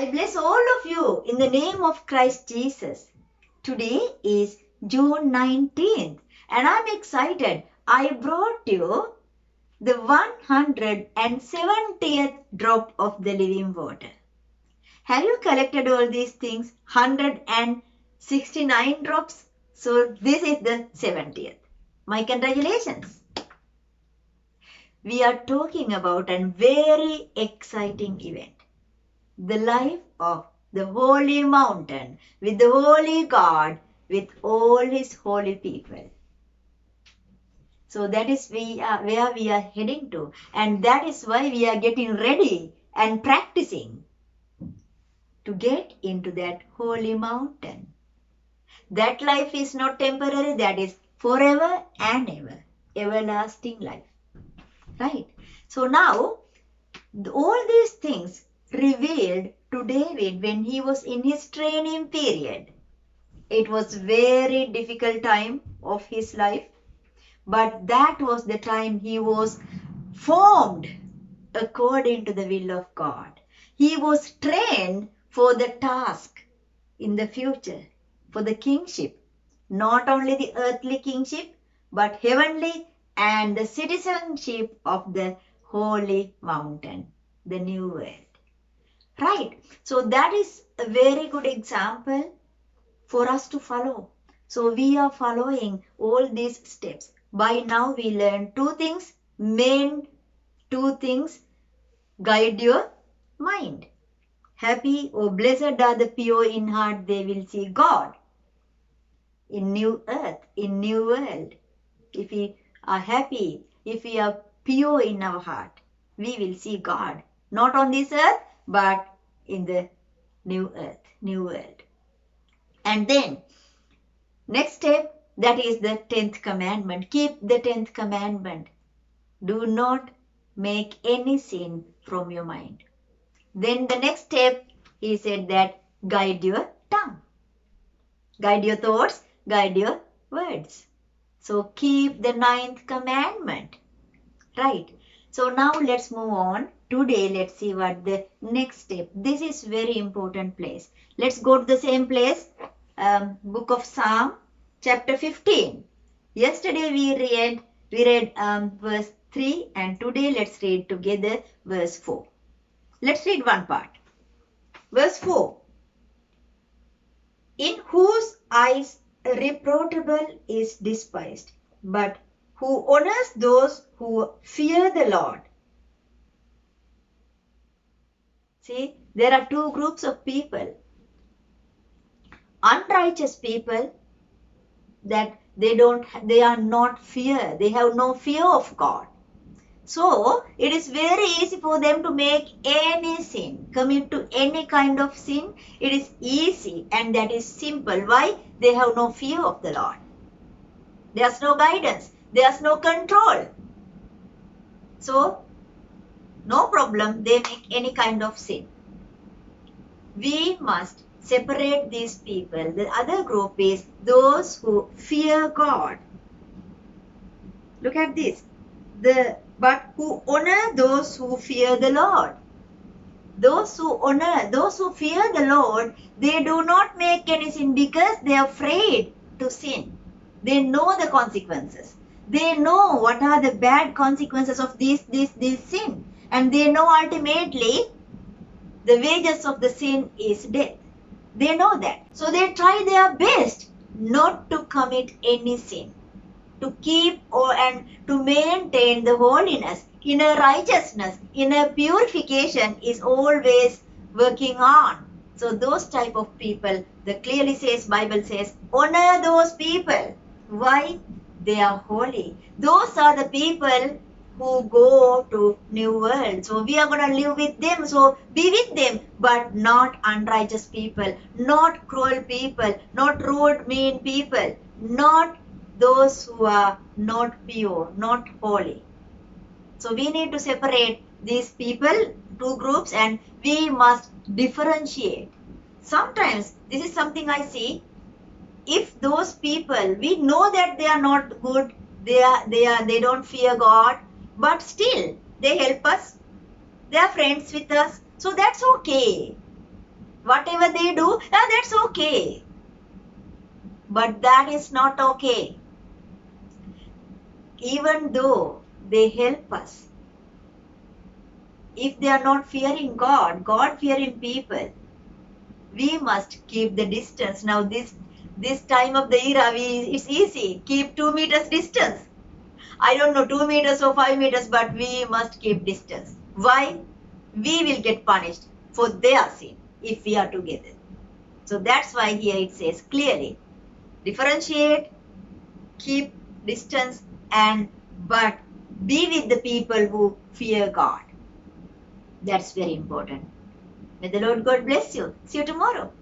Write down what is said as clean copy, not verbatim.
I bless all of you in the name of Christ Jesus. Today is June 19th and I'm excited. I brought you the 170th drop of the living water. Have you collected all these things? 169 drops. So this is the 70th. My congratulations. We are talking about a very exciting event. The life of the holy mountain with the holy God with all his holy people. So that is where we are heading to, and that is why we are getting ready and practicing to get into that holy mountain. That life is not temporary, that is forever and ever, everlasting life. Right? So now, all these things revealed to David when he was in his training period. It was very difficult time of his life, but that was the time he was formed according to the will of God. He was trained for the task in the future, for the kingship, not only the earthly kingship, but heavenly and the citizenship of the holy mountain, the new world. Right. So that is a very good example for us to follow. So we are following all these steps. By now we learn two things, main two things, guide your mind. Happy or blessed are the pure in heart, they will see God. In new earth, in new world. If we are happy, if we are pure in our heart, we will see God. Not on this earth, but in the new earth, new world. And then, next step, that is the 10th commandment. Keep the 10th commandment. Do not make any sin from your mind. Then the next step, he said that guide your tongue. Guide your thoughts, guide your words. So keep the 9th commandment. Right. So now let's move on. Today let's see what the next step. This is very important place. Let's go to the same place. Book of Psalm, chapter 15. Yesterday we read verse 3 and today let's read together verse 4. Let's read one part. Verse 4. In whose eyes reproachable is despised, but who honors those who fear the Lord. See, there are two groups of people. Unrighteous people, that they are not fear. They have no fear of God. So, it is very easy for them to make any sin, commit to any kind of sin. It is easy and that is simple. Why? They have no fear of the Lord. There's no guidance. There's no control. So, no problem, they make any kind of sin. We must separate these people. The other group is those who fear God. Look at this. But who honor those who fear the Lord. Those who fear the Lord, they do not make any sin because they are afraid to sin. They know the consequences. They know what are the bad consequences of this sin. And they know ultimately the wages of the sin is death. They know that. So they try their best not to commit any sin. To keep and to maintain the holiness, inner righteousness, inner purification is always working on. So those type of people, the clearly says, Bible says, honor those people. Why? They are holy. Those are the people who go to new world. So we are going to live with them. So be with them, but not unrighteous people, not cruel people, not rude, mean people, not those who are not pure, not holy. So we need to separate these people, two groups, and we must differentiate. Sometimes, this is something I see, if those people, we know that they are not good, they don't fear God, but still they help us, they are friends with us, so that's okay. Whatever they do, that's okay. But that is not okay. Even though they help us, if they are not fearing God, God-fearing people, we must keep the distance. Now this time of the era, it's easy. Keep 2 meters distance. I don't know, 2 meters or 5 meters, but we must keep distance. Why? We will get punished for their sin if we are together. So that's why here it says clearly, differentiate, keep distance, but be with the people who fear God. That's very important. May the Lord God bless you. See you tomorrow.